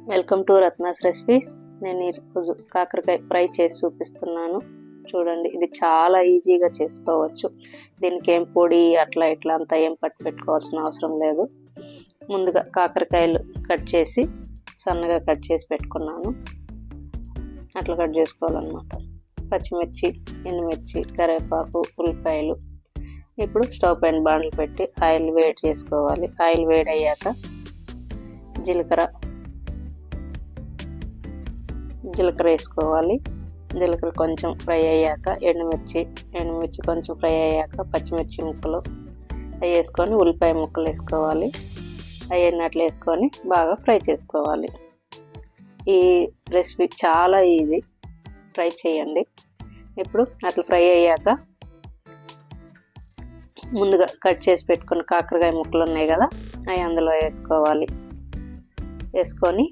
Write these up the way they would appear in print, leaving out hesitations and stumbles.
Welcome to Ratna's recipes. నేను ఈరోజు కాకరకాయ ఫ్రై చేసి చూపిస్తున్నాను. చూడండి, ఇది చాలా ఈజీగా చేసుకోవచ్చు. దీనికి ఏం పొడి అట్లా ఇట్లా అంతా ఏం పట్టు పెట్టుకోవాల్సిన అవసరం లేదు. ముందుగా కాకరకాయలు కట్ చేసి సన్నగా కట్ చేసి పెట్టుకున్నాను. అట్లా కట్ చేసుకోవాలన్నమాట. పచ్చిమిర్చి, ఎండుమిర్చి, కరివేపాకు, ఉల్లిపాయలు. ఇప్పుడు స్టవ్ పైన బాండ్లు పెట్టి ఆయిల్ వేడి చేసుకోవాలి. ఆయిల్ వేడి అయ్యాక జీలకర్ర వేసుకోవాలి. జీలకర్ర కొంచెం ఫ్రై అయ్యాక ఎండుమిర్చి కొంచెం ఫ్రై అయ్యాక పచ్చిమిర్చి ముక్కలు అవి వేసుకొని ఉల్లిపాయ ముక్కలు వేసుకోవాలి. అవన్నీ అట్లా వేసుకొని బాగా ఫ్రై చేసుకోవాలి. ఈ రెసిపీ చాలా ఈజీ, ట్రై చేయండి. ఇప్పుడు అట్లా ఫ్రై అయ్యాక ముందుగా కట్ చేసి పెట్టుకున్న కాకరకాయ ముక్కలు ఉన్నాయి కదా, అవి అందులో వేసుకోవాలి. వేసుకొని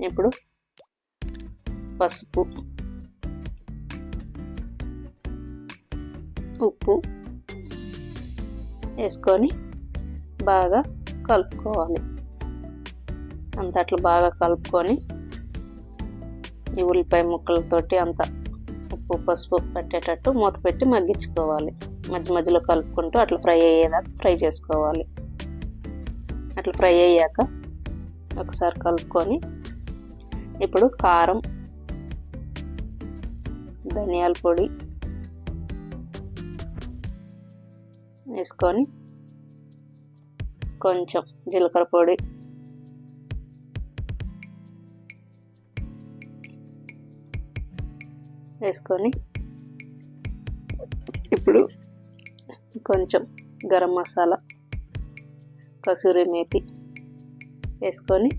ఇప్పుడు పసుపు, ఉప్పు వేసుకొని బాగా కలుపుకోవాలి. అంత అట్లా బాగా కలుపుకొని ఈ ఉల్లిపాయ ముక్కలతోటి అంత ఉప్పు పసుపు పట్టేటట్టు మూత పెట్టి మగ్గించుకోవాలి. మధ్య మధ్యలో కలుపుకుంటూ అట్లా ఫ్రై అయ్యేదాకా ఫ్రై చేసుకోవాలి. అట్లా ఫ్రై అయ్యాక ఒకసారి కలుపుకొని ఇప్పుడు కారం, ధనియాల పొడి వేసుకొని కొంచెం జీలకర్ర పొడి వేసుకొని ఇప్పుడు కొంచెం గరం మసాలా, కసూరి మేతి వేసుకొని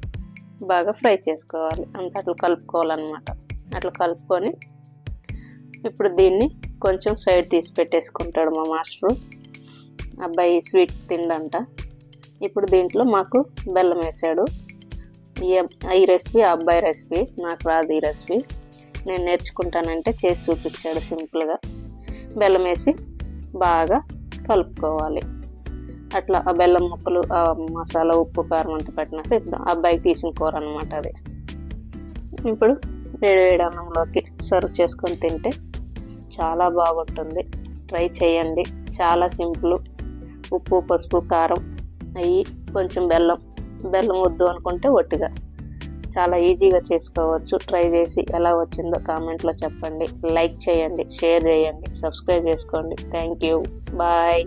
బాగా ఫ్రై చేసుకోవాలి. అంత అట్లా కలుపుకోవాలన్నమాట. అట్లా కలుపుకొని ఇప్పుడు దీన్ని కొంచెం సైడ్ తీసి పెట్టేసుకుంటాడు మా మాస్టరు. అబ్బాయి స్వీట్ తిండంట. ఇప్పుడు దీంట్లో మాకు బెల్లం వేసాడు. ఈ రెసిపీ ఆ అబ్బాయి రెసిపీ, నాకు రాదు ఈ రెసిపీ. నేను నేర్చుకుంటానంటే చేసి చూపించాడు సింపుల్గా. బెల్లం వేసి బాగా కలుపుకోవాలి. అట్లా ఆ బెల్లం ముక్కలు, ఆ మసాలా, ఉప్పు, కారం అంతా పట్టినాక అబ్బాయికి తీసిన కూర అనమాట అది. ఇప్పుడు వేడి అన్నంలోకి సర్వ్ చేసుకొని తింటే చాలా బాగుంటుంది. ట్రై చేయండి. చాలా సింపుల్. ఉప్పు, పసుపు, కారం అవి కొంచెం బెల్లం వద్దు అనుకుంటే ఒట్టిగా చాలా ఈజీగా చేసుకోవచ్చు. ట్రై చేసి ఎలా వచ్చిందో కామెంట్లో చెప్పండి. లైక్ చేయండి, షేర్ చేయండి, సబ్స్క్రైబ్ చేసుకోండి. Thank you. బాయ్.